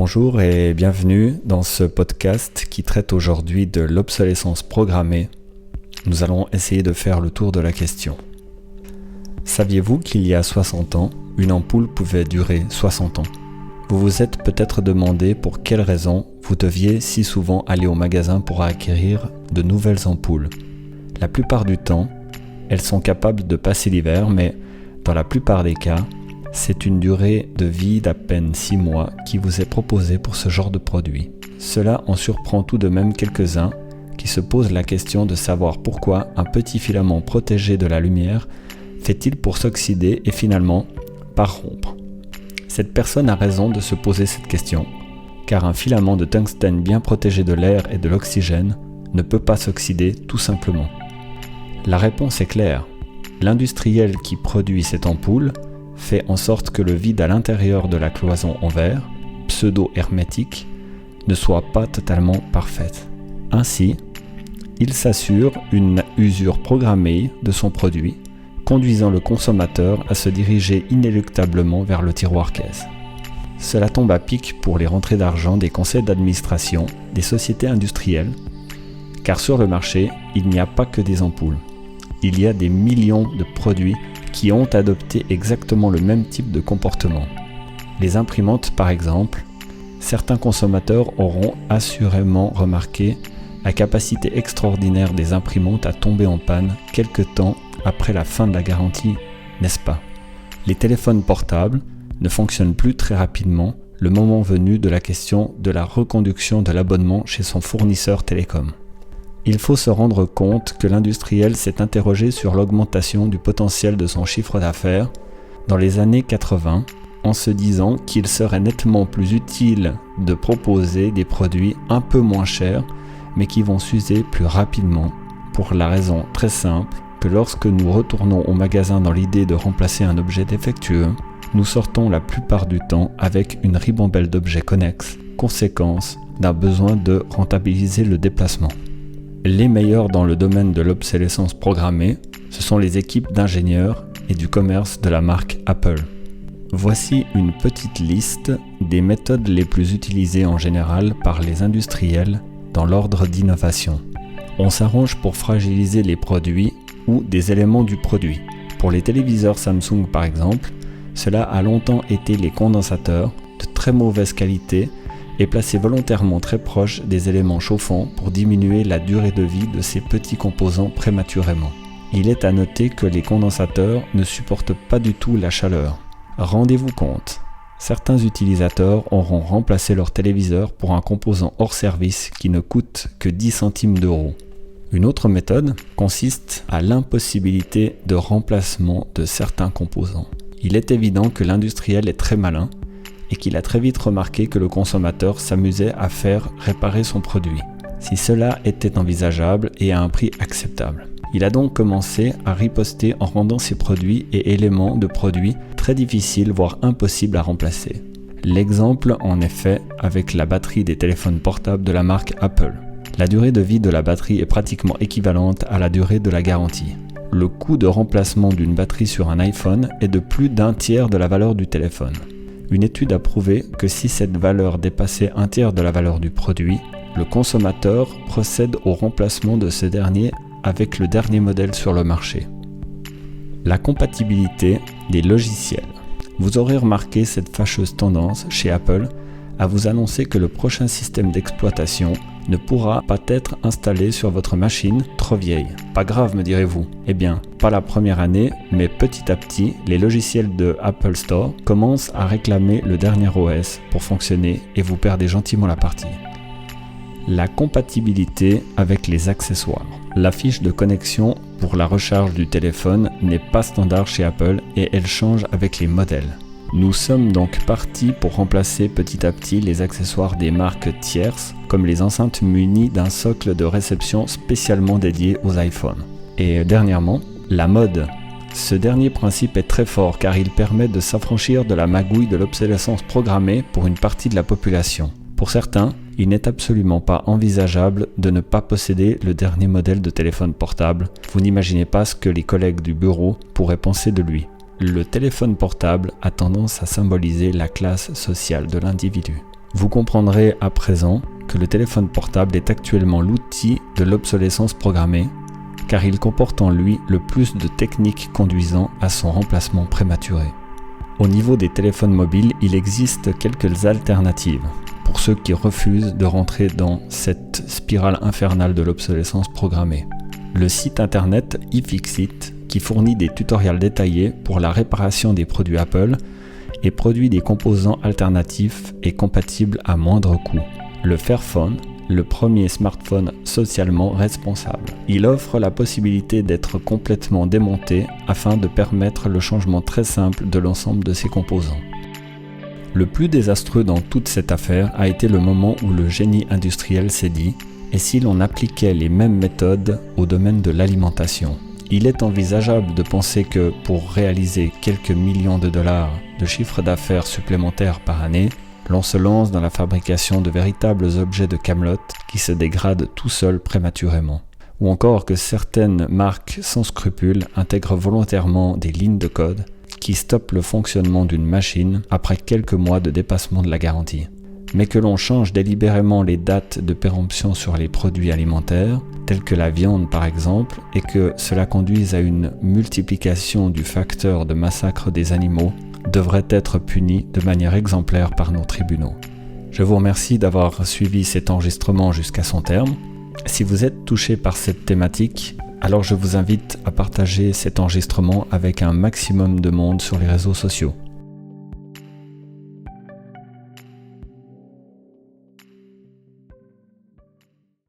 Bonjour et bienvenue dans ce podcast qui traite aujourd'hui de l'obsolescence programmée. Nous allons essayer de faire le tour de la question. Saviez-vous qu'il y a 60 ans, une ampoule pouvait durer 60 ans ? Vous vous êtes peut-être demandé pour quelles raisons vous deviez si souvent aller au magasin pour acquérir de nouvelles ampoules. La plupart du temps, elles sont capables de passer l'hiver, mais dans la plupart des cas, c'est une durée de vie d'à peine 6 mois qui vous est proposée pour ce genre de produit. Cela en surprend tout de même quelques-uns qui se posent la question de savoir pourquoi un petit filament protégé de la lumière fait-il pour s'oxyder et finalement par rompre. Cette personne a raison de se poser cette question, car un filament de tungstène bien protégé de l'air et de l'oxygène ne peut pas s'oxyder tout simplement. La réponse est claire. L'industriel qui produit cette ampoule fait en sorte que le vide à l'intérieur de la cloison en verre, pseudo-hermétique, ne soit pas totalement parfaite. Ainsi, il s'assure une usure programmée de son produit, conduisant le consommateur à se diriger inéluctablement vers le tiroir caisse. Cela tombe à pic pour les rentrées d'argent des conseils d'administration des sociétés industrielles, car sur le marché, il n'y a pas que des ampoules. Il y a des millions de produits qui ont adopté exactement le même type de comportement. Les imprimantes par exemple, certains consommateurs auront assurément remarqué la capacité extraordinaire des imprimantes à tomber en panne quelque temps après la fin de la garantie, n'est-ce pas ? Les téléphones portables ne fonctionnent plus très rapidement le moment venu de la question de la reconduction de l'abonnement chez son fournisseur télécom. Il faut se rendre compte que l'industriel s'est interrogé sur l'augmentation du potentiel de son chiffre d'affaires dans les années 80 en se disant qu'il serait nettement plus utile de proposer des produits un peu moins chers mais qui vont s'user plus rapidement pour la raison très simple que lorsque nous retournons au magasin dans l'idée de remplacer un objet défectueux, nous sortons la plupart du temps avec une ribambelle d'objets connexes, conséquence d'un besoin de rentabiliser le déplacement. Les meilleurs dans le domaine de l'obsolescence programmée, ce sont les équipes d'ingénieurs et du commerce de la marque Apple. Voici une petite liste des méthodes les plus utilisées en général par les industriels dans l'ordre d'innovation. On s'arrange pour fragiliser les produits ou des éléments du produit. Pour les téléviseurs Samsung par exemple, cela a longtemps été les condensateurs de très mauvaise qualité et placés volontairement très proches des éléments chauffants pour diminuer la durée de vie de ces petits composants prématurément. Il est à noter que les condensateurs ne supportent pas du tout la chaleur. Rendez-vous compte, certains utilisateurs auront remplacé leur téléviseur pour un composant hors service qui ne coûte que 10 centimes d'euros. Une autre méthode consiste à l'impossibilité de remplacement de certains composants. Il est évident que l'industriel est très malin et qu'il a très vite remarqué que le consommateur s'amusait à faire réparer son produit, si cela était envisageable et à un prix acceptable. Il a donc commencé à riposter en rendant ses produits et éléments de produits très difficiles voire impossibles à remplacer. L'exemple en est fait avec la batterie des téléphones portables de la marque Apple. La durée de vie de la batterie est pratiquement équivalente à la durée de la garantie. Le coût de remplacement d'une batterie sur un iPhone est de plus d'un tiers de la valeur du téléphone. Une étude a prouvé que si cette valeur dépassait un tiers de la valeur du produit, le consommateur procède au remplacement de ce dernier avec le dernier modèle sur le marché. La compatibilité des logiciels. Vous aurez remarqué cette fâcheuse tendance chez Apple à vous annoncer que le prochain système d'exploitation ne pourra pas être installé sur votre machine trop vieille. Pas grave, me direz-vous. Eh bien, pas la première année, mais petit à petit, les logiciels de Apple Store commencent à réclamer le dernier OS pour fonctionner et vous perdez gentiment la partie. La compatibilité avec les accessoires. La fiche de connexion pour la recharge du téléphone n'est pas standard chez Apple et elle change avec les modèles. Nous sommes donc partis pour remplacer petit à petit les accessoires des marques tierces, comme les enceintes munies d'un socle de réception spécialement dédié aux iPhones. Et dernièrement, la mode. Ce dernier principe est très fort car il permet de s'affranchir de la magouille de l'obsolescence programmée pour une partie de la population. Pour certains, il n'est absolument pas envisageable de ne pas posséder le dernier modèle de téléphone portable. Vous n'imaginez pas ce que les collègues du bureau pourraient penser de lui. Le téléphone portable a tendance à symboliser la classe sociale de l'individu. Vous comprendrez à présent que le téléphone portable est actuellement l'outil de l'obsolescence programmée, car il comporte en lui le plus de techniques conduisant à son remplacement prématuré. Au niveau des téléphones mobiles, il existe quelques alternatives pour ceux qui refusent de rentrer dans cette spirale infernale de l'obsolescence programmée. Le site internet iFixit, qui fournit des tutoriels détaillés pour la réparation des produits Apple et produit des composants alternatifs et compatibles à moindre coût. Le Fairphone, le premier smartphone socialement responsable. Il offre la possibilité d'être complètement démonté afin de permettre le changement très simple de l'ensemble de ses composants. Le plus désastreux dans toute cette affaire a été le moment où le génie industriel s'est dit « Et si l'on appliquait les mêmes méthodes au domaine de l'alimentation ?» Il est envisageable de penser que pour réaliser quelques millions de dollars de chiffre d'affaires supplémentaires par année, l'on se lance dans la fabrication de véritables objets de Camelot qui se dégradent tout seuls prématurément. Ou encore que certaines marques sans scrupules intègrent volontairement des lignes de code qui stoppent le fonctionnement d'une machine après quelques mois de dépassement de la garantie. Mais que l'on change délibérément les dates de péremption sur les produits alimentaires, tels que la viande par exemple, et que cela conduise à une multiplication du facteur de massacre des animaux, devrait être puni de manière exemplaire par nos tribunaux. Je vous remercie d'avoir suivi cet enregistrement jusqu'à son terme. Si vous êtes touché par cette thématique, alors je vous invite à partager cet enregistrement avec un maximum de monde sur les réseaux sociaux.